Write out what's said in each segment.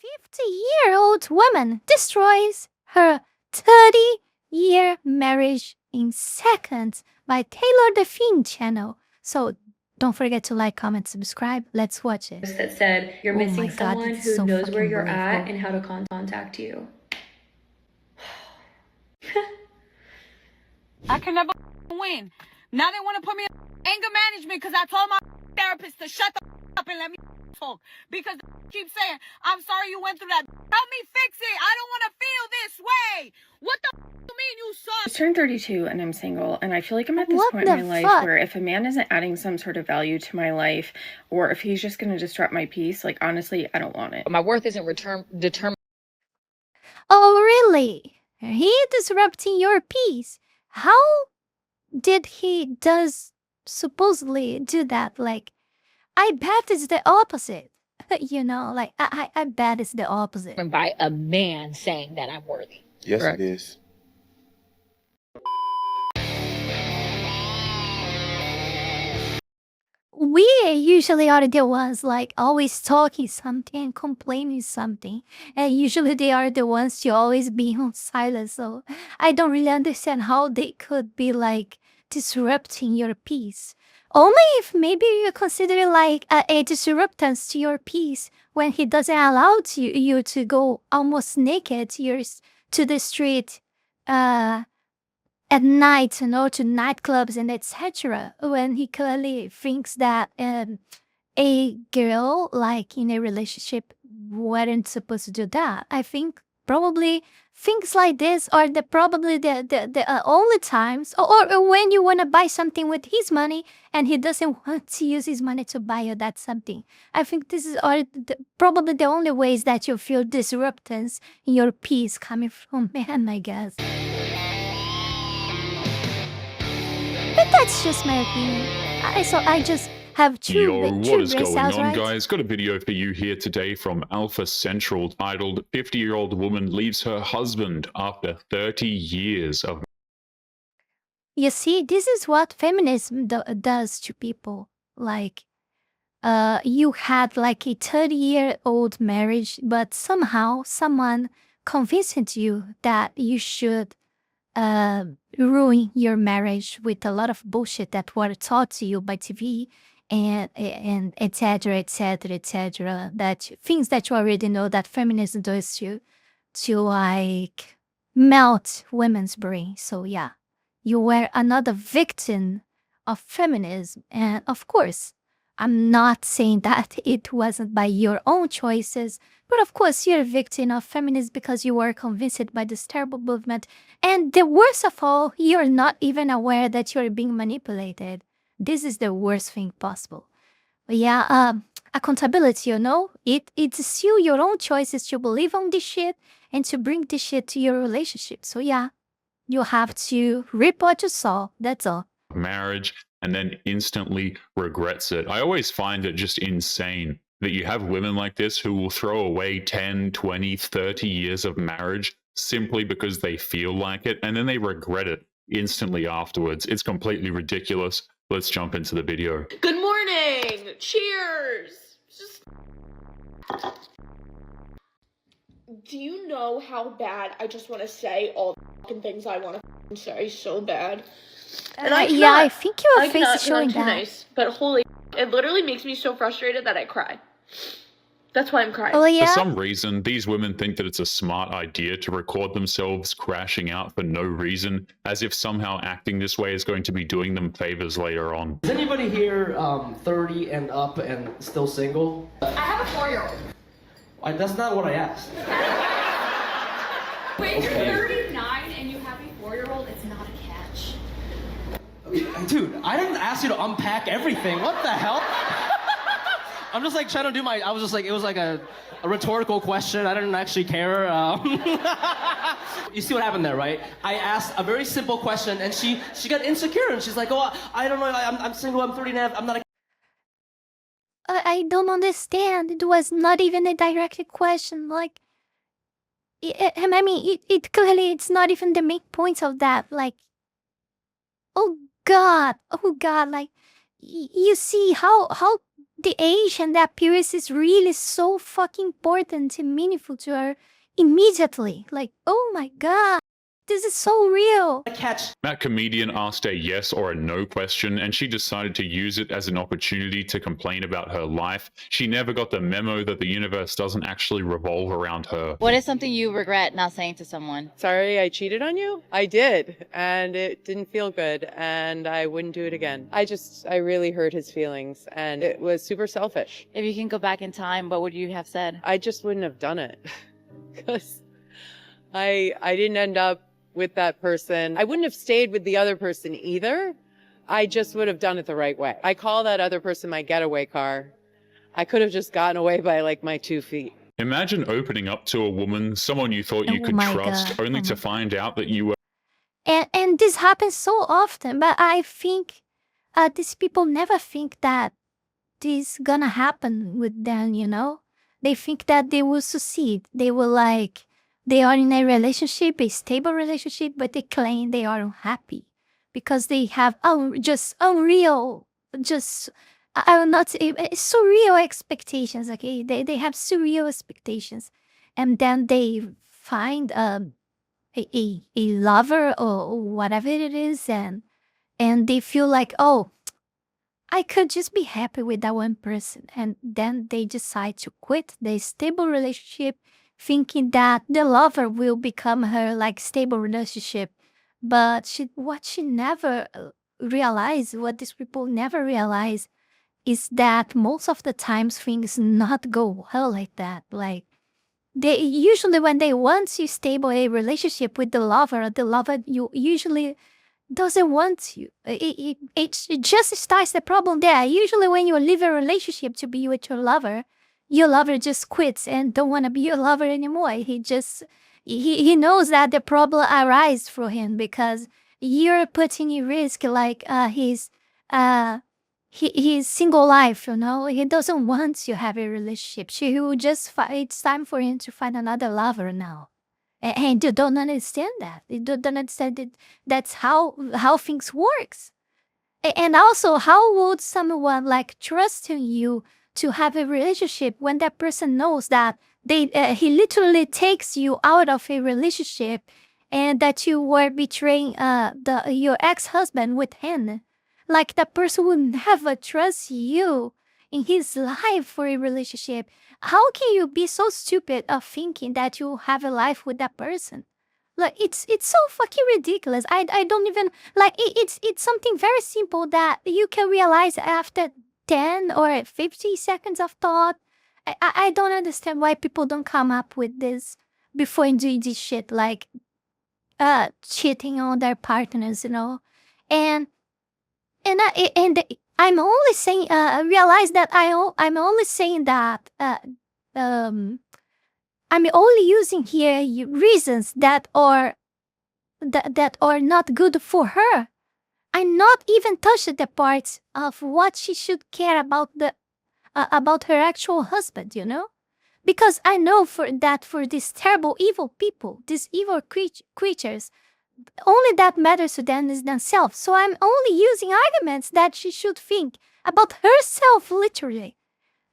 50-year-old woman destroys her 30-year marriage in seconds by Taylor the Fiend channel. So don't forget to like, comment, subscribe. Let's watch it. That said, you're missing someone who knows where you're at and how to contact you. I can never win. Now they want to put me in anger management because I told my therapist to shut the up and let me talk. Because they keep saying, I'm sorry you went through that. Help me fix it. I don't want to feel this way. What the you mean you suck? I turned 32 and I'm single, and I feel like I'm at this point in my life where if a man isn't adding some sort of value to my life, or if he's just going to disrupt my peace, like honestly, I don't want it. My worth isn't determined. Oh, really? He disrupting your peace? How did he supposedly do that? Like, I bet it's the opposite. You know, like, I bet it's the opposite. By a man saying that I'm worthy. Yes, correct? It is. We usually are the ones like always talking something and complaining something, and usually they are the ones to always be on silence. So I don't really understand how they could be like disrupting your peace. Only if maybe you consider it like a disruptance to your peace when he doesn't allow you to go almost naked to the street at night, you know, to nightclubs and etc. When he clearly thinks that a girl, like in a relationship, weren't supposed to do that. I think probably things like this are probably the only times, or when you want to buy something with his money and he doesn't want to use his money to buy you that something. I think this is probably the only ways that you feel disruptance in your peace coming from men, I guess. But that's just my opinion. I just have two what is going on, right? guys? Got a video for you here today from Alpha Central titled 50-year-old woman leaves her husband after 30 years of... You see, this is what feminism does to people. Like, you had like a 30-year-old marriage, but somehow someone convinced you that you should ruin your marriage with a lot of bullshit that were taught to you by TV and etc etc etc, that things that you already know that feminism does to like melt women's brain. So yeah, you were another victim of feminism, and of course I'm not saying that it wasn't by your own choices, but of course you're a victim of feminism because you were convinced by this terrible movement. And the worst of all, you're not even aware that you're being manipulated. This is the worst thing possible. But yeah, accountability, you know? It's you, your own choices to believe on this shit and to bring this shit to your relationship. So yeah, you have to reap what you sow. That's all. Marriage, and then instantly regrets it. I always find it just insane that you have women like this who will throw away 10, 20, 30 years of marriage simply because they feel like it, and then they regret it instantly afterwards. It's completely ridiculous. Let's jump into the video. Good morning! Cheers! Do you know how bad I just want to say all the fucking things I want to say so bad? And I think your face is showing that. Nice, but holy, it literally makes me so frustrated that I cry. That's why I'm crying. Oh, yeah? For some reason, these women think that it's a smart idea to record themselves crashing out for no reason, as if somehow acting this way is going to be doing them favors later on. Is anybody here 30 and up and still single? I have a 4-year-old. That's not what I asked. Wait, you're 39 and you have a 4-year-old? It's not a catch. Dude, I didn't ask you to unpack everything. What the hell? I'm just like trying to do I was just like, it was like a rhetorical question. I didn't actually care. You see what happened there, right? I asked a very simple question and she got insecure and she's like, oh, I don't know, I'm single, I'm 39, I'm not a... I don't understand. It was not even a direct question. Like, I mean, it clearly, it's not even the main point of that. Like, oh God, like, you see how the age and the appearance is really so fucking important and meaningful to her immediately. Like, oh my god, this is so real. That comedian asked a yes or a no question, and she decided to use it as an opportunity to complain about her life. She never got the memo that the universe doesn't actually revolve around her. What is something you regret not saying to someone? Sorry, I cheated on you? I did, and it didn't feel good, and I wouldn't do it again. I really hurt his feelings, and it was super selfish. If you can go back in time, what would you have said? I just wouldn't have done it, because I didn't end up with that person. I wouldn't have stayed with the other person either. I just would have done it the right way. I call that other person my getaway car. I could have just gotten away by like my 2 feet. Imagine opening up to a woman, someone you thought you could trust, only to find out that you were... And this happens so often, but I think these people never think that this gonna happen with them, you know? They think that they will succeed. They will like... They are in a relationship, a stable relationship, but they claim they are unhappy because they have just unreal, just I will not say surreal expectations. Okay, they have surreal expectations, and then they find a lover or whatever it is, and they feel like, oh, I could just be happy with that one person, and then they decide to quit the stable relationship, thinking that the lover will become her like stable relationship. But what she never realized, what these people never realize, is that most of the times things not go well like that. Like they usually, when they want to stable a relationship with the lover you usually doesn't want you. It just starts the problem there. Usually when you leave a relationship to be with your lover just quits and don't want to be your lover anymore. He knows that the problem arises for him because you're putting in risk like his single life, you know. He doesn't want to have a relationship. He will just it's time for him to find another lover now. And you don't understand that. You don't understand that that's how things works. And also, how would someone like trusting you to have a relationship when that person knows that he literally takes you out of a relationship and that you were betraying your ex-husband with him? Like that person would never trust you in his life for a relationship. How can you be so stupid of thinking that you have a life with that person? Like it's so fucking ridiculous. I don't even like it's something very simple that you can realize after 10 or 50 seconds of thought. I don't understand why people don't come up with this before doing this shit, like cheating on their partners, you know. And I'm only saying realize that I'm only saying that I'm only using here reasons that are not good for her. I'm not even touching the parts of what she should care about about her actual husband, you know? Because I know for these terrible evil people, these evil creatures, only that matters to them is themselves. So I'm only using arguments that she should think about herself, literally.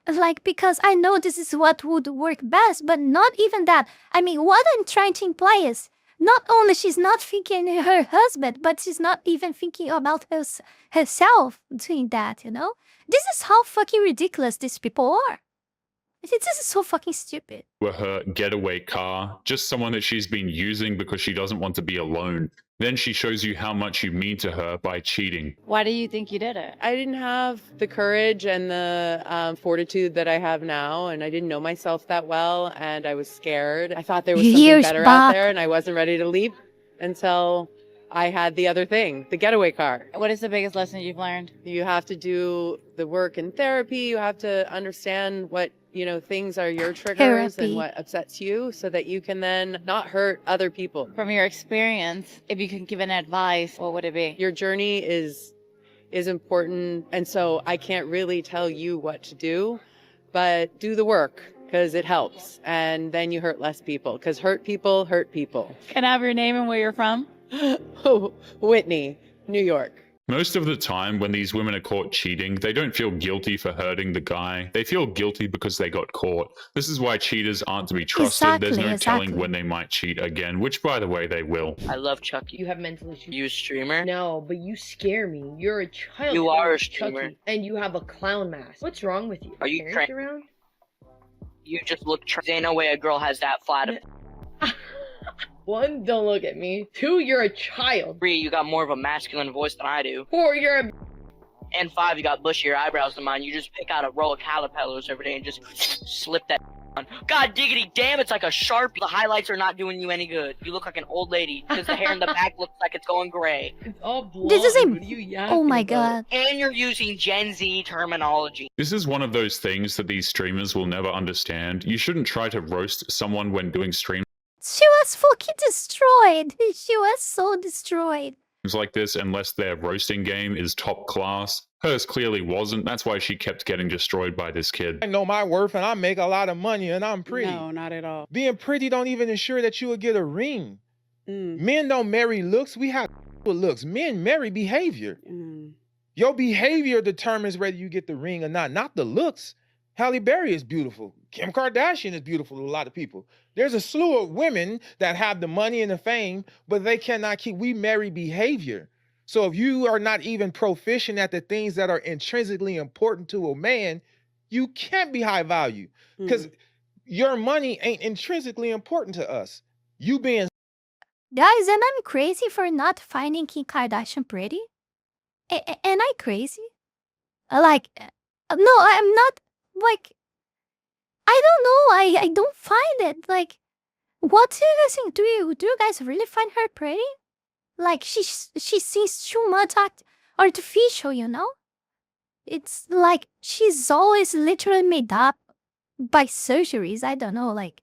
Like, because I know this is what would work best, but not even that. I mean, what I'm trying to imply is, not only she's not thinking her husband, but she's not even thinking about herself doing that, you know? This is how fucking ridiculous these people are. This is so fucking stupid. Were her getaway car, just someone that she's been using because she doesn't want to be alone. Then she shows you how much you mean to her by cheating. Why do you think you did it? I didn't have the courage and the fortitude that I have now, and I didn't know myself that well, and I was scared. I thought there was something better out there, and I wasn't ready to leap until I had the other thing, the getaway car. What is the biggest lesson you've learned? You have to do the work in therapy. You have to understand what, you know, things are your triggers and what upsets you so that you can then not hurt other people. From your experience, if you can give an advice, what would it be? Your journey is important, and so I can't really tell you what to do, but do the work because it helps, and then you hurt less people, because hurt people hurt people. Can I have your name and where you're from? Whitney, New York. Most of the time, when these women are caught cheating, they don't feel guilty for hurting the guy. They feel guilty because they got caught. This is why cheaters aren't to be trusted. There's no telling when they might cheat again, which, by the way, they will. I love Chucky. You have mental issues. You a streamer? No, but you scare me. You're a child. You are a streamer. Chucky, and you have a clown mask. What's wrong with you? Are you parents around? You just look Ain't no way a girl has that flat. One, don't look at me. Two, you're a child. 3, you got more of a masculine voice than I do. 4, you're a... And 5, you got bushier eyebrows than mine. You just pick out a row of caterpillars every day and just slip that on. God diggity damn, it's like a Sharpie. The highlights are not doing you any good. You look like an old lady because the hair in the back looks like it's going gray. It's all blonde. This isn't... Oh my god. And you're using Gen Z terminology. This is one of those things that these streamers will never understand. You shouldn't try to roast someone when doing streams She was fucking destroyed. She was so destroyed. like this unless their roasting game is top class. Hers clearly wasn't. That's why she kept getting destroyed by this kid. I know my worth and I make a lot of money and I'm pretty. No, not at all. Being pretty don't even ensure that you will get a ring. Men don't marry looks. We have looks. Men marry behavior. Your behavior determines whether you get the ring or not the looks. Halle Berry is beautiful. Kim Kardashian is beautiful to a lot of people. There's a slew of women that have the money and the fame, but they cannot keep. We marry behavior. So if you are not even proficient at the things that are intrinsically important to a man, you can't be high value because your money ain't intrinsically important to us. You being... Guys, am I crazy for not finding Kim Kardashian pretty? Am I crazy? Like, no, I'm not, like, I don't know, I don't find it, like, what do you guys think? Do you guys really find her pretty? Like, she seems too much artificial, you know? It's like, she's always literally made up by surgeries, I don't know, like,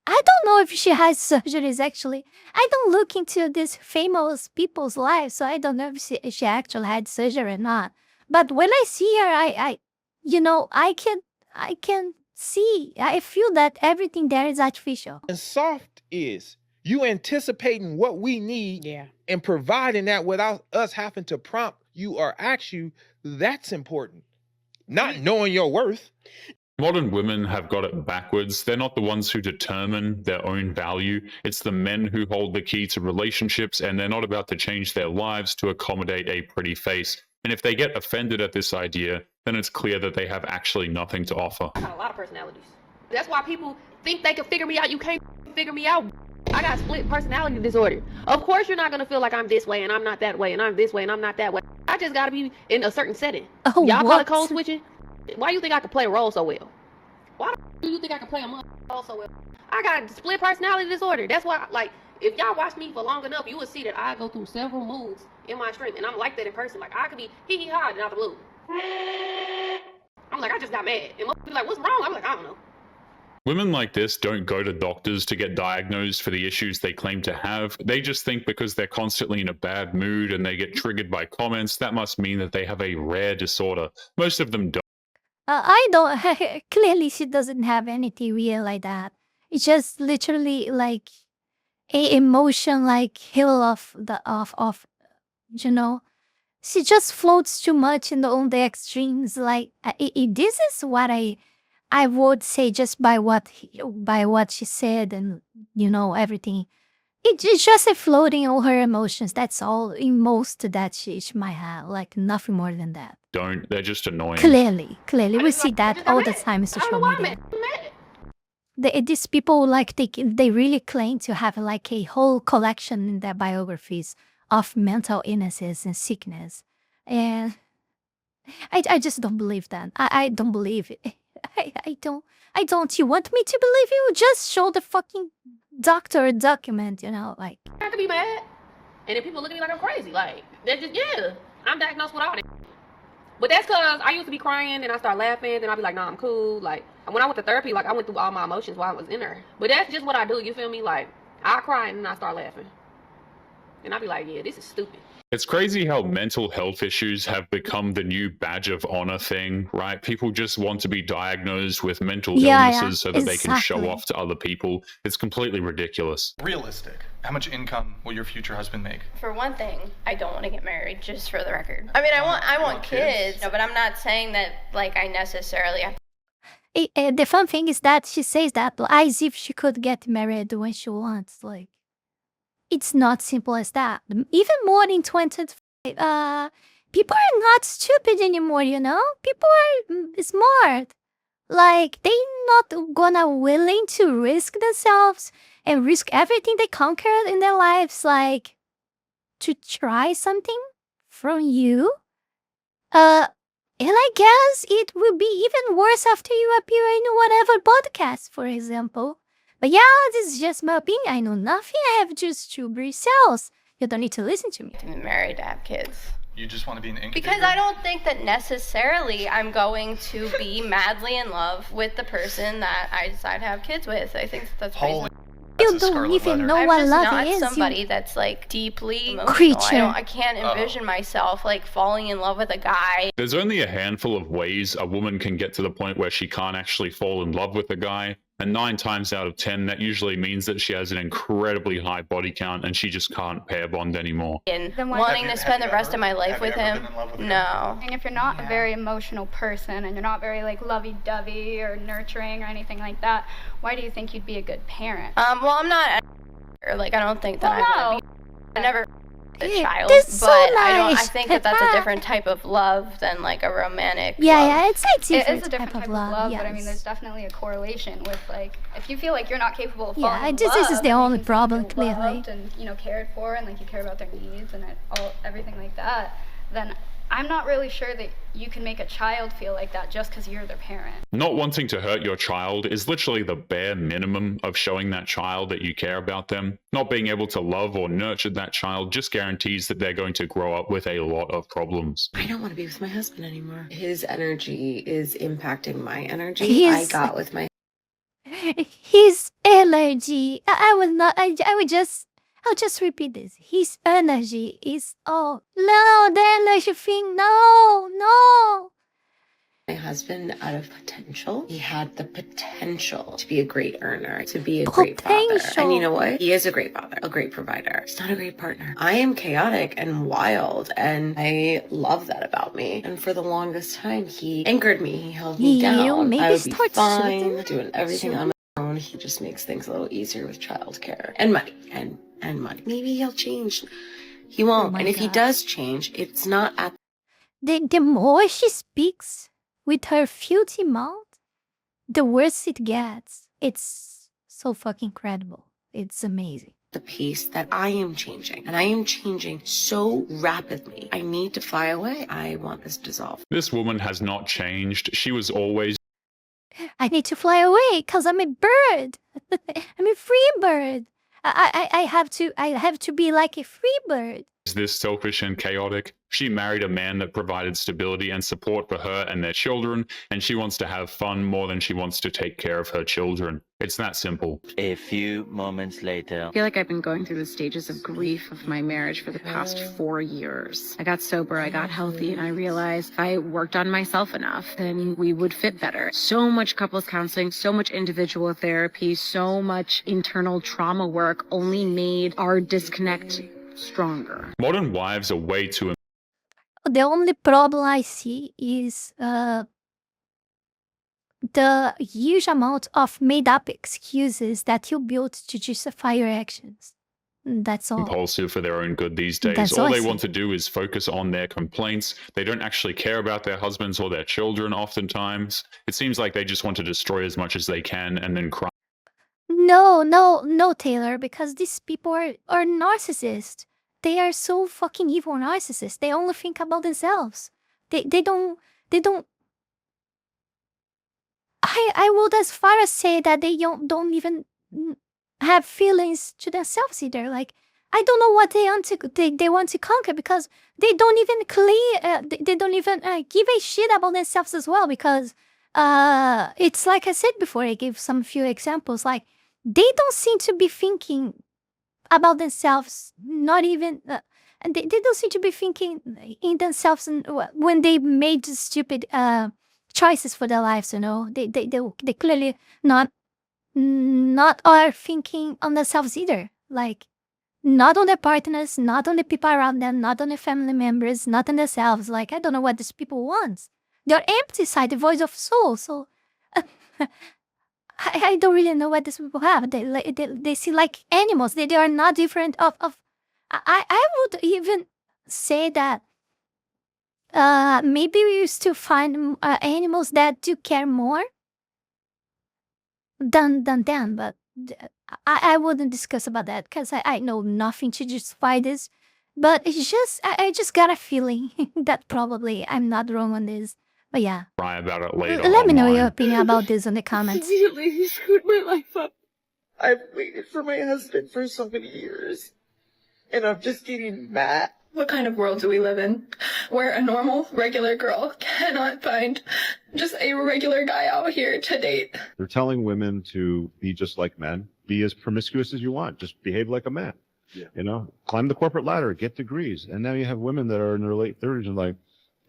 I don't know if she has surgeries, actually. I don't look into these famous people's lives, so I don't know if she actually had surgery or not. But when I see her, I you know, I can see, I feel that everything there is artificial. And soft is you anticipating what we need and providing that without us having to prompt you or ask you. That's important. Not knowing your worth. Modern women have got it backwards. They're not the ones who determine their own value. It's the men who hold the key to relationships, and they're not about to change their lives to accommodate a pretty face. And if they get offended at this idea, then it's clear that they have actually nothing to offer. I got a lot of personalities. That's why people think they can figure me out. You can't figure me out. I got split personality disorder. Of course you're not going to feel like I'm this way and I'm not that way and I'm this way and I'm not that way. I just got to be in a certain setting. Oh, y'all call it code switching? Why do you think I can play a role so well? Why do you think I can play a role so well? I got split personality disorder. That's why, like, if y'all watch me for long enough, you will see that I go through several moods in my stream, and I'm like that in person. Like, I could be hee-hee-ha and out the blue. I'm like, I just got mad. And most be like, what's wrong? I'm like, I don't know. Women like this don't go to doctors to get diagnosed for the issues they claim to have. They just think because they're constantly in a bad mood and they get triggered by comments, that must mean that they have a rare disorder. Most of them don't. I don't, clearly she doesn't have anything real like that. It's just literally like a emotion like hill of, you know, she just floats too much on the extremes. Like, this is what I would say just by what she said and, you know, everything. It's just a floating all her emotions. That's all in most that she might have. Like, nothing more than that. They're just annoying. Clearly. We see that all the time in social media. These people, like, they really claim to have, like, a whole collection in their biographies of mental illnesses and sickness. And I just don't believe that. I don't believe it. I don't. You want me to believe you? Just show the fucking doctor document, you know, like. I could be mad, and then people look at me like I'm crazy. Like, they're just, I'm diagnosed with all that. But that's because I used to be crying, and I start laughing, and I'll be like, nah, I'm cool. Like, when I went to therapy, like, I went through all my emotions while I was in there. But that's just what I do, you feel me? Like, I cry, and then I start laughing. And I'd be like, yeah, this is stupid. It's crazy how mental health issues have become the new badge of honor thing, right? People just want to be diagnosed with mental illnesses so that they can show off to other people. It's completely ridiculous. Realistic. How much income will your future husband make? For one thing, I don't want to get married, just for the record. I mean, I want kids, but I'm not saying that, like, I necessarily have. The fun thing is that she says that as if she could get married when she wants, like. It's not simple as that. Even more in 2025, people are not stupid anymore, you know? People are smart. Like, they're not gonna willing to risk themselves and risk everything they conquered in their lives, like, to try something from you. And I guess it will be even worse after you appear in whatever podcast, for example. But yeah, this is just my opinion. I know nothing. I have just 2 brain cells. You don't need to listen to me. To be married, to have kids. You just want to be an incubator? Because I don't think that necessarily I'm going to be madly in love with the person that I decide to have kids with. I think that's reasonable. You don't even know what love is. I'm just not somebody that's like deeply emotional. Creature. I can't envision myself like falling in love with a guy. There's only a handful of ways a woman can get to the point where she can't actually fall in love with a guy. And 9 times out of 10, that usually means that she has an incredibly high body count and she just can't pair bond anymore. And wanting to spend the rest of my life with him? No. And if you're not a very emotional person and you're not very like lovey-dovey or nurturing or anything like that, why do you think you'd be a good parent? Well, I'm not like I don't think that I'm gonna be. I never a child, That's but so I nice. think that that's a different type of love than like a romantic love. Yeah, it's like It different is a different type of love, but I mean, there's definitely a correlation with like if you feel like you're not capable of falling in this love, is the and only you problem, feel clearly. loved and cared for, and like you care about their needs and everything like that, then I'm not really sure that you can make a child feel like that just because you're their parent. Not wanting to hurt your child is literally the bare minimum of showing that child that you care about them. Not being able to love or nurture that child just guarantees that they're going to grow up with a lot of problems. I don't want to be with my husband anymore. His energy is impacting my energy. I got with my... His energy. I'll just repeat this. His energy is no, the energy thing. No. My husband out of potential. He had the potential to be a great earner, to be a great father. And you know what? He is a great father, a great provider. He's not a great partner. I am chaotic and wild, and I love that about me. And for the longest time, he anchored me. He held me down. I would be fine, doing everything on my own. He just makes things a little easier with childcare and money and money. Maybe he'll change. He won't. And if he does change, it's not at the more she speaks with her filthy mouth, the worse it gets. It's so fucking incredible. It's amazing. the pace that I am changing. And I am changing so rapidly. I need to fly away. I want this dissolved. This woman has not changed. She was always... I need to fly away because I'm a bird. I'm a free bird. I have to be like a free bird. This selfish and chaotic. She married a man that provided stability and support for her and their children, and she wants to have fun more than she wants to take care of her children. It's that simple. A few moments later. I feel like I've been going through the stages of grief of my marriage for the past 4 years. I got sober, I got healthy, and I realized if I worked on myself enough, then we would fit better. So much couples counseling, so much individual therapy, so much internal trauma work only made our disconnect stronger. Modern wives are way too... The only problem I see is the huge amount of made-up excuses that you built to justify your actions. That's all. Impulsive for their own good these days. That's all all I they see. want to do is focus on their complaints. They don't actually care about their husbands or their children oftentimes. It seems like they just want to destroy as much as they can and then cry. No, Taylor, because these people are narcissists. They are so fucking evil narcissists. They only think about themselves. They don't I would as far as say that they don't even have feelings to themselves either. Like, I don't know what they want to conquer because they don't even they don't even give a shit about themselves as well, because it's like I said before, I gave some few examples, like they don't seem to be thinking about themselves, not even, and they don't seem to be thinking in themselves when they made stupid choices for their lives, you know. They clearly not are thinking on themselves either. Like, not on their partners, not on the people around them, not on their family members, not on themselves. Like, I don't know what these people want. They're empty inside, the voice of soul. So I don't really know what these people have. They see like animals. They are not different of I would even say that maybe we used to find animals that do care more than them, but I wouldn't discuss about that because I know nothing to justify this. But it's just I just got a feeling that probably I'm not wrong on this. But yeah, Cry about it later. let me know your opinion about this in the comments. Immediately screwed my life up. I've waited for my husband for so many years, and I'm just getting mad. What kind of world do we live in where a normal, regular girl cannot find just a regular guy out here to date? They're telling women to be just like men, be as promiscuous as you want, just behave like a man. Yeah. You know, climb the corporate ladder, get degrees. And now you have women that are in their late 30s and like,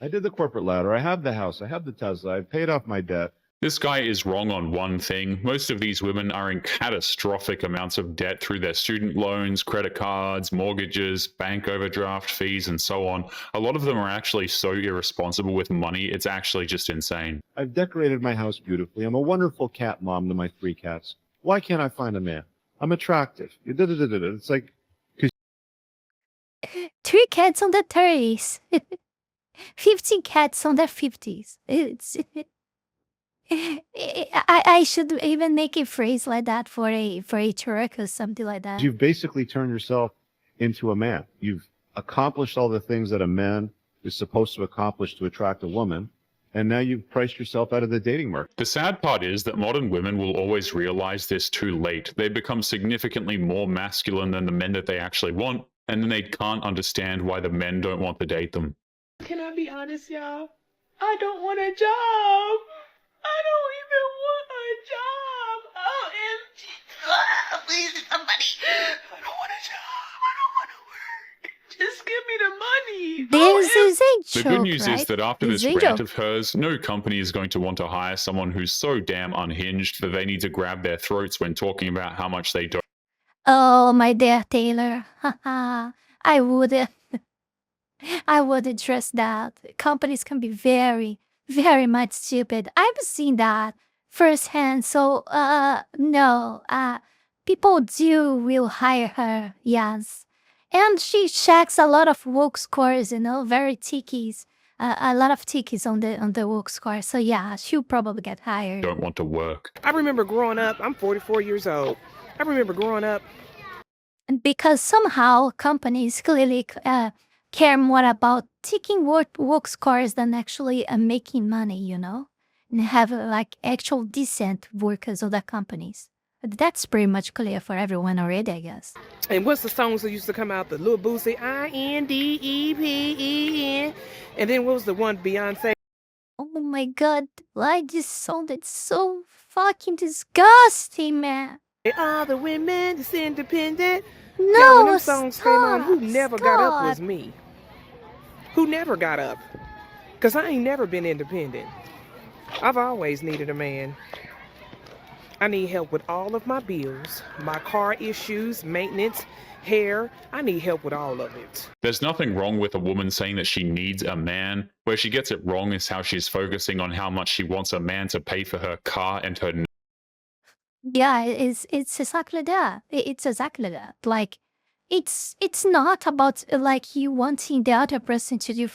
I did the corporate ladder, I have the house, I have the Tesla, I've paid off my debt. This guy is wrong on one thing. Most of these women are in catastrophic amounts of debt through their student loans, credit cards, mortgages, bank overdraft fees, and so on. A lot of them are actually so irresponsible with money, it's actually just insane. I've decorated my house beautifully. I'm a wonderful cat mom to my 3 cats. Why can't I find a man? I'm attractive. It's like... 3 cats on their 30s. 15 cats on their 50s. I should even make a phrase like that for a truck or something like that. You've basically turned yourself into a man. You've accomplished all the things that a man is supposed to accomplish to attract a woman, and now you've priced yourself out of the dating market. The sad part is that modern women will always realize this too late. They become significantly more masculine than the men that they actually want, and then they can't understand why the men don't want to date them. Can I be honest, y'all? I don't want a job. I don't even want a job. OMG. Please, somebody. I don't want a job. I don't want to work. Just give me the money. This is a joke, The good news right? is that after This this is a rant joke. of hers, no company is going to want to hire someone who's so damn unhinged that they need to grab their throats when talking about how much they don't. Oh, my dear Taylor. Haha. I would address that. Companies can be very, very much stupid. I've seen that firsthand. So, no. People will hire her, yes. And she checks a lot of woke scores, you know, very tickies. A lot of tickies on the woke score. So yeah, she'll probably get hired. Don't want to work. I remember growing up, I'm 44 years old. I remember growing up. And because somehow companies clearly care more about ticking work scores than actually making money, you know, and have like actual decent workers of the companies. That's pretty much clear for everyone already, I guess. And what's the songs that used to come out? The Lil Boosie, INDEPEN. And then what was the one, Beyonce? Oh my god, like this song, that's so fucking disgusting, man. All the women that's independent. No, Yo, when them songs came on, who stop, never got up was stop. me. Who never got up? Because I ain't never been independent. I've always needed a man. I need help with all of my bills, my car issues, maintenance, hair. I need help with all of it. There's nothing wrong with a woman saying that she needs a man. Where she gets it wrong is how she's focusing on how much she wants a man to pay for her car and her. Yeah, it's exactly that. It's exactly that. Like, it's not about like you wanting the other person to do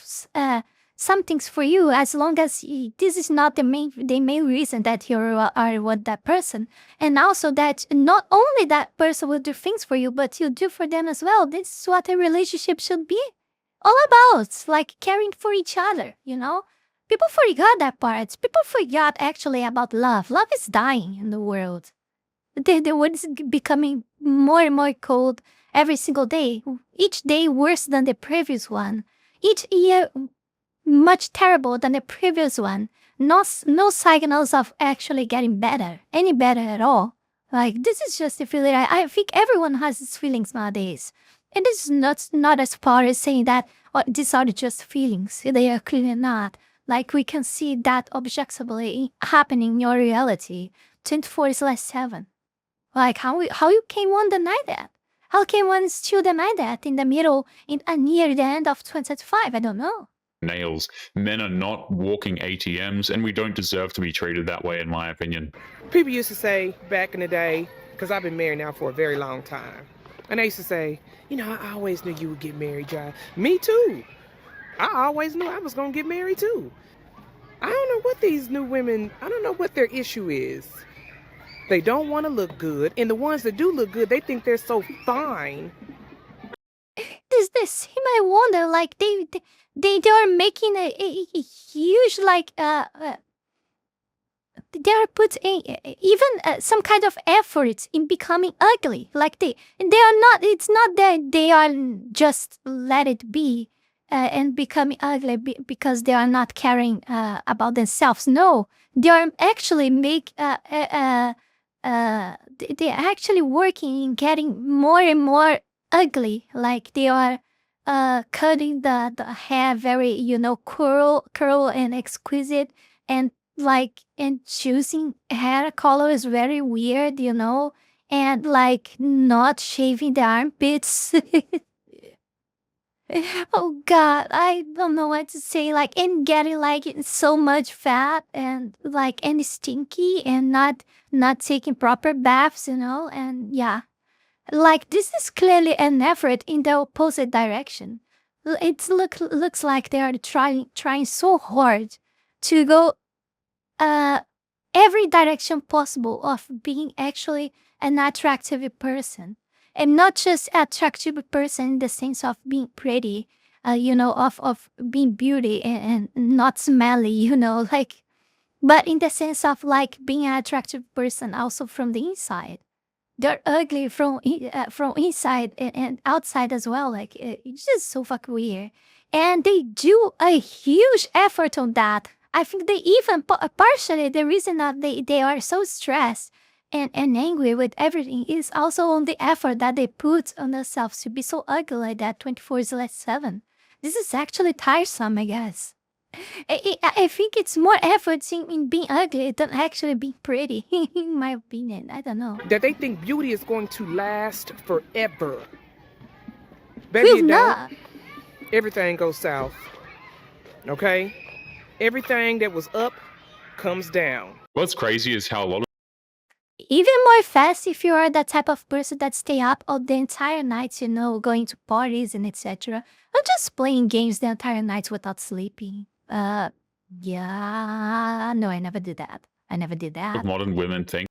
some things for you, as long as this is not the main reason that you are with that person, and also that not only that person will do things for you, but you do for them as well. This is what a relationship should be all about, like caring for each other. You know, people forgot that part. People forgot actually about love. Love is dying in the world. The world is becoming more and more cold every single day. Each day worse than the previous one. Each year much terrible than the previous one. No signals of actually getting better, any better at all. Like, this is just a feeling. I think everyone has these feelings nowadays. And this is not as far as saying that these are just feelings. They are clearly not. Like, we can see that objectively happening in your reality 24/7. Like, how you can one deny that? How can one still deny that in the middle, near the end of 2025? I don't know. Nails. Men are not walking ATMs, and we don't deserve to be treated that way, in my opinion. People used to say back in the day, because I've been married now for a very long time, and they used to say, you know, I always knew you would get married, John. Me too. I always knew I was going to get married too. I don't know what these new women, I don't know what their issue is. They don't want to look good, and the ones that do look good, they think they're so fine. This seem, I wonder, like, they are making a huge, like, they are putting even some kind of effort in becoming ugly. Like, they are not, it's not that they are just let it be and becoming ugly because they are not caring about themselves. No, they are actually they're actually working in getting more and more ugly. Like, they are cutting the hair very, you know, curl and exquisite, and like, and choosing hair color is very weird, you know, and like not shaving the armpits. Oh God, I don't know what to say. Like, and getting like so much fat and like and stinky and not taking proper baths, you know, and yeah. Like, this is clearly an effort in the opposite direction. It looks like they are trying so hard to go every direction possible of being actually an attractive person. And not just attractive person in the sense of being pretty, you know, of being beauty and not smelly, you know, like, but in the sense of like being an attractive person also from the inside. They're ugly from inside and outside as well. Like, it's just so fucking weird. And they do a huge effort on that. I think they even, partially, the reason that they are so stressed and angry with everything is also on the effort that they put on themselves to be so ugly like that 24/7. This is actually tiresome, I guess. I think it's more effort in being ugly than actually being pretty, in my opinion. I don't know. That they think beauty is going to last forever. Baby, Will not. Everything goes south. Okay? Everything that was up comes down. What's crazy is how a lot of Even more fast if you are that type of person that stay up all the entire night, you know, going to parties and etc. Or just playing games the entire night without sleeping. Yeah, no, I never did that. modern women think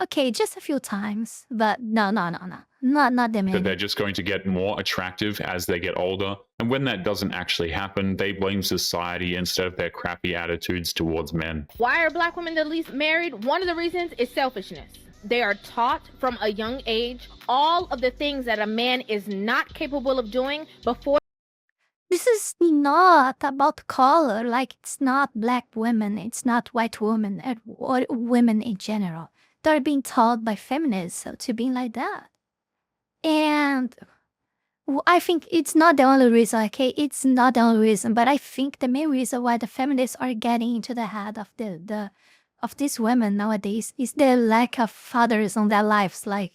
Okay, just a few times, but no, not that that many. they're just going to get more attractive as they get older. And when that doesn't actually happen, they blame society instead of their crappy attitudes towards men. Why are black women the least married? One of the reasons is selfishness. They are taught from a young age all of the things that a man is not capable of doing before. This is not about color. Like, it's not black women, it's not white women, or women in general. They're being taught by feminists to be like that. And I think it's not the only reason, okay? It's not the only reason, but I think the main reason why the feminists are getting into the head of of these women nowadays is the lack of fathers in their lives. Like,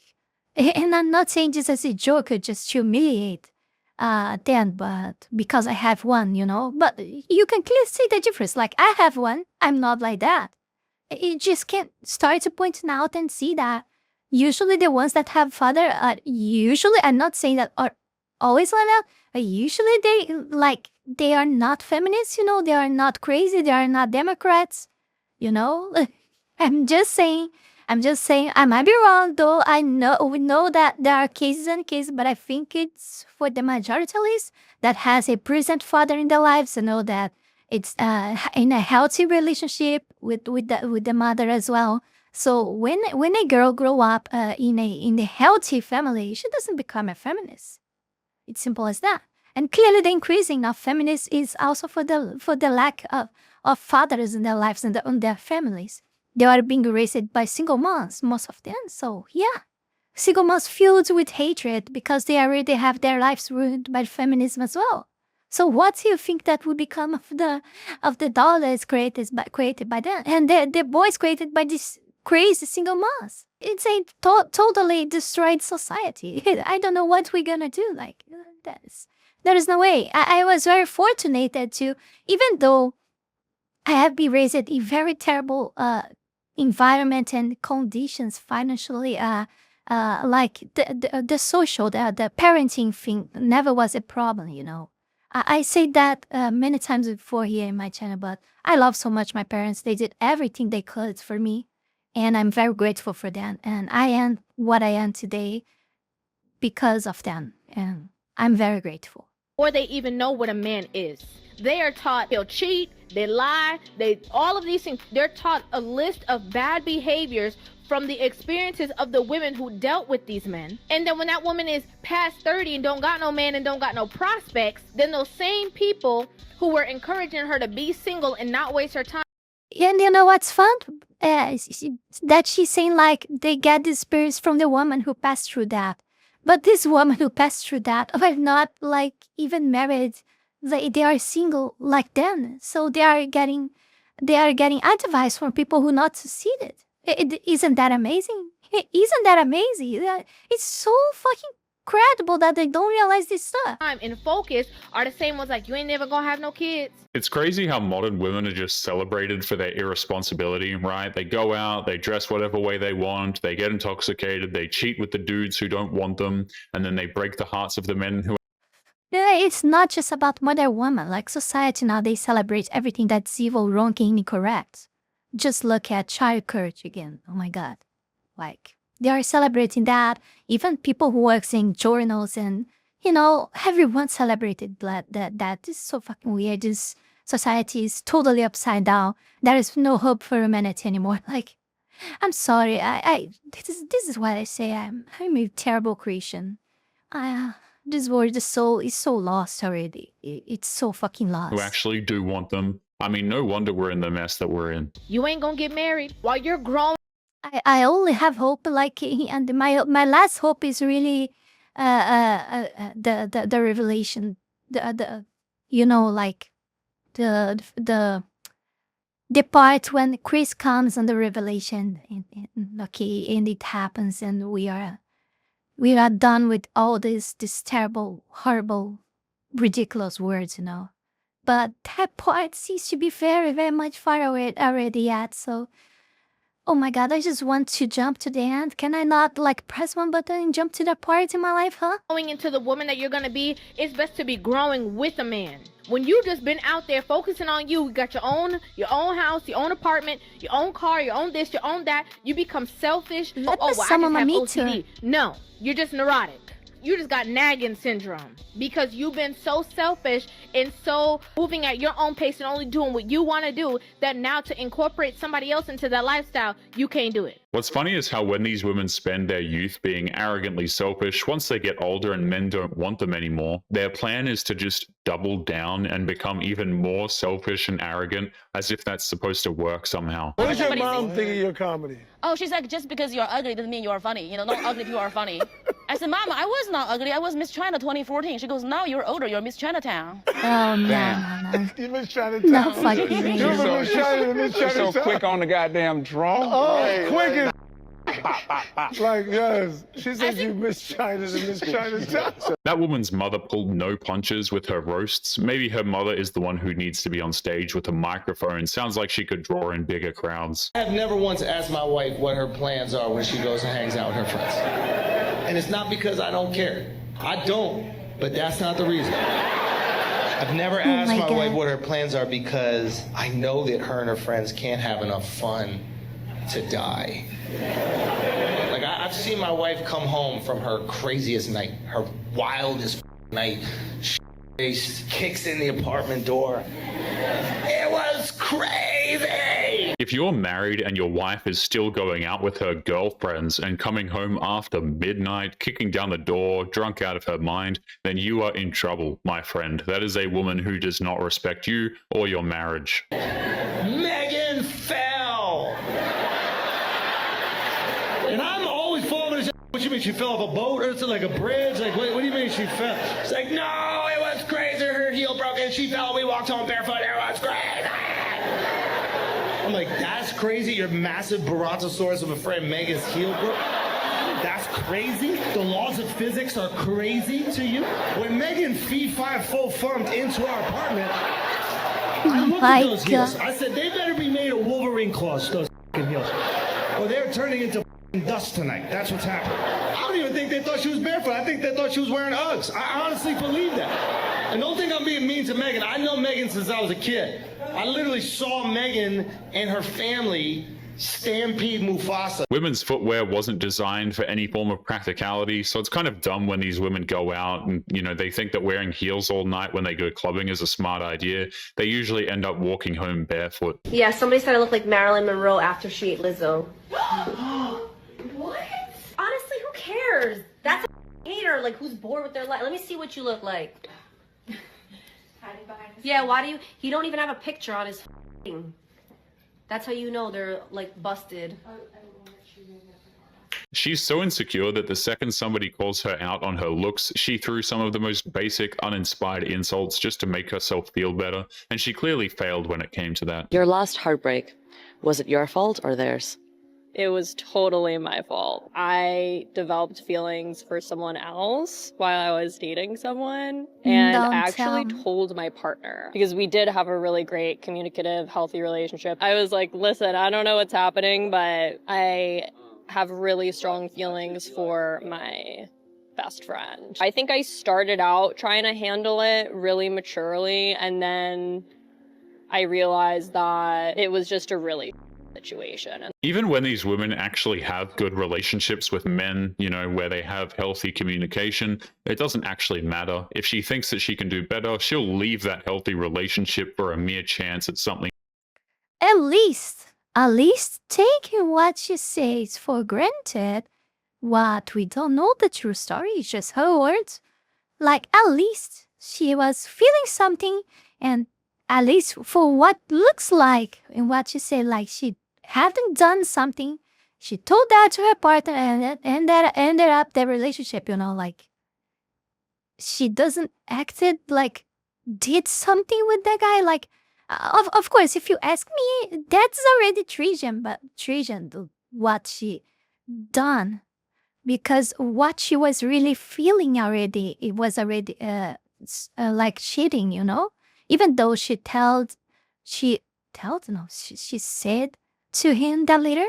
and I'm not saying this as a joke or just to humiliate them, but because I have one, you know. But you can clearly see the difference. Like, I have one, I'm not like that. You just can't start to point out and see that. Usually the ones that have father are usually, I'm not saying that are always like that, but usually they are not feminists, you know, they are not crazy, they are not Democrats, you know. I'm just saying, I might be wrong though. We know that there are cases and cases, but I think it's for the majority at least that has a present father in their lives, you know, that it's in a healthy relationship with the mother as well. So when a girl grow up in a healthy family, she doesn't become a feminist. It's simple as that. And clearly, the increasing of feminists is also for the lack of fathers in their lives and in their families. they are being raised by single moms, most of them. So yeah, single moms filled with hatred because they already have their lives ruined by feminism as well. So what do you think that will become of the dollars created by them and the boys created by these crazy single moms? It's a totally destroyed society. I don't know what we're gonna do. Like there is no way. I was very fortunate to, even though I have been raised in very terrible environment and conditions financially. Like the social, the parenting thing never was a problem, you know. I say that many times before here in my channel, but I love so much my parents. They did everything they could for me, and I'm very grateful for them. And I am what I am today because of them, and I'm very grateful. Or they even know what a man is. They are taught they'll cheat, they lie, all of these things. They're taught a list of bad behaviors from the experiences of the women who dealt with these men. And then when that woman is past 30 and don't got no man and don't got no prospects, then those same people who were encouraging her to be single and not waste her time. And you know what's fun? That she's saying like they get the spirits from the woman who passed through that. But this woman who passed through that are not like even married. They are single like them. So they are getting advice from people who not succeeded. Isn't that amazing? Isn't that amazing? It's so fucking credible that they don't realize this stuff. Time and focus are the same ones like, you ain't never gonna have no kids. It's crazy how modern women are just celebrated for their irresponsibility, right? They go out, they dress whatever way they want, they get intoxicated, they cheat with the dudes who don't want them, and then they break the hearts of the men who... Yeah, it's not just about modern women. Like society now, they celebrate everything that's evil, wrong, and incorrect. Just look at child courage again. Oh my God. Like, they are celebrating that. Even people who work in journals and, you know, everyone celebrated that. This is so fucking weird. This society is totally upside down. There is no hope for humanity anymore. Like, I'm sorry. This is why I say I'm a terrible Christian. This world is so lost already. It's so fucking lost. who actually do want them. I mean, no wonder we're in the mess that we're in. You ain't gonna get married while you're grown. I only have hope, like, and my last hope is really the revelation, the you know, like the part when Chris comes on the revelation, and it happens, and we are done with all this terrible, horrible, ridiculous words, you know. But that part seems to be very, very much far away already yet. So, oh my God, I just want to jump to the end. Can I not like press one button and jump to that part in my life, huh? Going into the woman that you're gonna be, it's best to be growing with a man. When you just been out there focusing on you got your own house, your own apartment, your own car, your own this, your own that, you become selfish. I just have OCD. No, you're just neurotic. You just got nagging syndrome because you've been so selfish and so moving at your own pace and only doing what you want to do that now to incorporate somebody else into that lifestyle, you can't do it. What's funny is how when these women spend their youth being arrogantly selfish, once they get older and men don't want them anymore, their plan is to just double down and become even more selfish and arrogant, as if that's supposed to work somehow. What does your mom think of your comedy? Oh, she's like, just because you're ugly doesn't mean you're funny. You know, not ugly if you are funny. I said, Mama, I was not ugly. I was Miss China 2014. She goes, now you're older. You're Miss Chinatown. Oh, no. You Miss Chinatown. No fucking way. You're Miss Chinatown. She's so quick on the goddamn draw. Oh, quick as like, yes. She said you Miss China and Miss Chinatown. That woman's mother pulled no punches with her roasts. Maybe her mother is the one who needs to be on stage with a microphone. Sounds like she could draw in bigger crowds. I've never once asked my wife what her plans are when she goes and hangs out with her friends. And it's not because I don't care. I don't, but that's not the reason. I've never asked my wife what her plans are because I know that her and her friends can't have enough fun to die. Like, I've seen my wife come home from her craziest night, her wildest night. She kicks in the apartment door. It was crazy! If you're married and your wife is still going out with her girlfriends and coming home after midnight, kicking down the door, drunk out of her mind, then you are in trouble, my friend. That is a woman who does not respect you or your marriage. Megan fell! What you mean, she fell off a boat or something, like a bridge? Like, what do you mean she fell? She's like, no, it was crazy. Her heel broke and she fell. We walked home barefoot. It was crazy. I'm like, that's crazy? Your massive Brontosaurus of a friend Megan's heel broke? That's crazy? The laws of physics are crazy to you? When Megan fee-fi full-thumbed into our apartment, I looked at those heels. I said, they better be made of Wolverine claws, those heels. Or they're turning into dust tonight. That's what's happening. I don't even think they thought she was barefoot. I think they thought she was wearing Uggs. I honestly believe that. And don't think I'm being mean to Megan. I know Megan since I was a kid. I literally saw Megan and her family stampede Mufasa. Women's footwear wasn't designed for any form of practicality, so it's kind of dumb when these women go out and, you know, they think that wearing heels all night when they go clubbing is a smart idea. They usually end up walking home barefoot. Yeah, somebody said I look like Marilyn Monroe after she ate Lizzo. What? Honestly, who cares? That's a hater, like, who's bored with their life. Let me see what you look like. Yeah, why do you don't even have a picture on his thing. That's how you know they're, like, busted. She's so insecure that the second somebody calls her out on her looks, she threw some of the most basic, uninspired insults just to make herself feel better, and she clearly failed when it came to that. Your last heartbreak, was it your fault or theirs? It was totally my fault. I developed feelings for someone else while I was dating someone and actually told my partner because we did have a really great communicative, healthy relationship. I was like, listen, I don't know what's happening, but I have really strong feelings for my best friend. I think I started out trying to handle it really maturely, and then I realized that it was just a really situation. Even when these women actually have good relationships with men, you know, where they have healthy communication, it doesn't actually matter. If she thinks that she can do better, she'll leave that healthy relationship for a mere chance at something. At least taking what she says for granted, what we don't know the true story, it's just her words. Like, at least she was feeling something, and at least for what looks like and what she said, like she hadn't done something. She told that to her partner, and that ended up their relationship, you know, like she doesn't acted like did something with that guy. Like, of course, if you ask me, that's already treason, but treason, what she done, because what she was really feeling already, it was already like cheating, you know. Even though she said to him that later,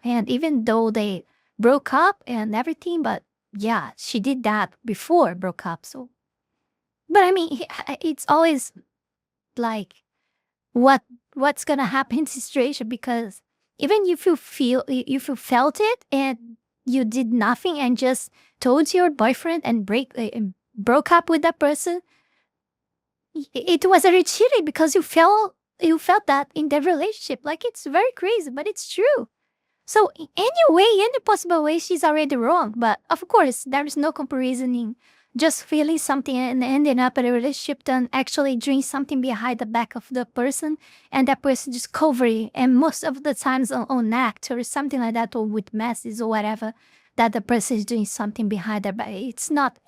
and even though they broke up and everything, but yeah, she did that before broke up. So, but I mean, it's always like what's gonna happen in this situation, because even if you felt it and you did nothing and just told your boyfriend and broke up with that person, it was already cheating because you felt that in their relationship. Like, it's very crazy, but it's true. So any possible way, she's already wrong. But of course, there is no comparison just feeling something and ending up in a relationship than actually doing something behind the back of the person, and that person just covering, and most of the times on act or something like that, or with messes or whatever, that the person is doing something behind their back. It's not.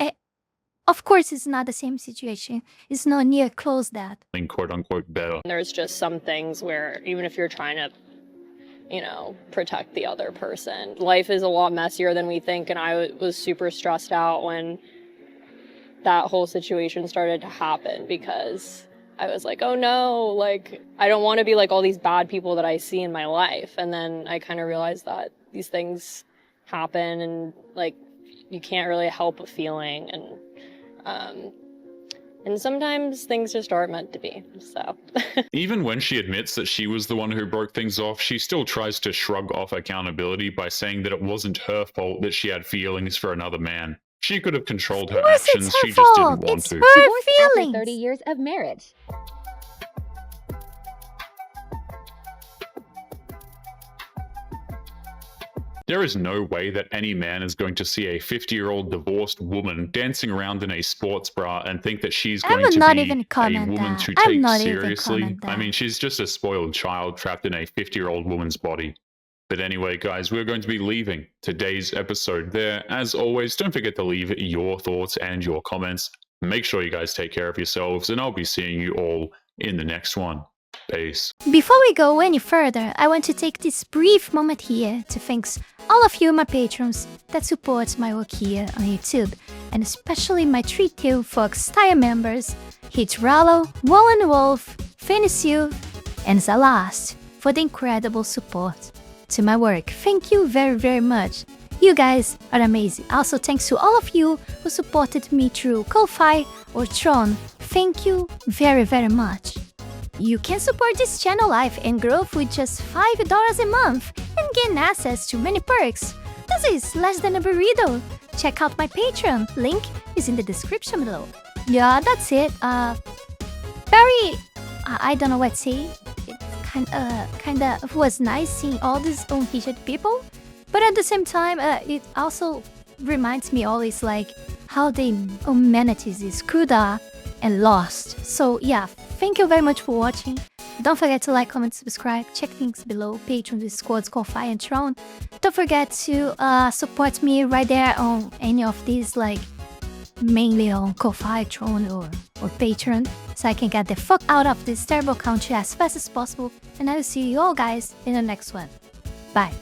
Of course, it's not the same situation. It's not near close that. Quote unquote better. There's just some things where even if you're trying to, you know, protect the other person, life is a lot messier than we think. And I was super stressed out when that whole situation started to happen, because I was like, oh no, like, I don't want to be like all these bad people that I see in my life. And then I kind of realized that these things happen, and like, you can't really help a feeling, and sometimes things just aren't meant to be, so. Even when she admits that she was the one who broke things off, she still tries to shrug off accountability by saying that it wasn't her fault that she had feelings for another man. She could have controlled her actions, she just didn't want to. Her feelings. After 30 years of marriage. There is no way that any man is going to see a 50-year-old divorced woman dancing around in a sports bra and think that she's going to be a woman to take seriously. I mean, she's just a spoiled child trapped in a 50-year-old woman's body. But anyway, guys, we're going to be leaving today's episode there. As always, don't forget to leave your thoughts and your comments. Make sure you guys take care of yourselves, and I'll be seeing you all in the next one. Peace. Before we go any further, I want to take this brief moment here to thank all of you, my patrons, that support my work here on YouTube, and especially my Three-Tail Fox tier members, Heath Rowell, Wallen Wolf, Fenny Sylvy, and Zalost, for the incredible support to my work. Thank you very, very much. You guys are amazing. Also, thanks to all of you who supported me through Ko-Fi or Tron. Thank you very, very much. You can support this channel life and growth with just $5 a month and gain access to many perks. This is less than a burrito. Check out my Patreon. Link is in the description below. Yeah, that's it. I don't know what to say. It's kinda was nice seeing all these unhinged people, but at the same time, it also reminds me always like how the humanities is screwed up and lost. So yeah, thank you very much for watching. Don't forget to like, comment, subscribe. Check links below. Patreon, Discord, Ko-Fi, and Tron. Don't forget to support me right there on any of these, like mainly on Ko-Fi, Tron, or Patreon, so I can get the fuck out of this terrible country as fast as possible. And I will see you all guys in the next one. Bye.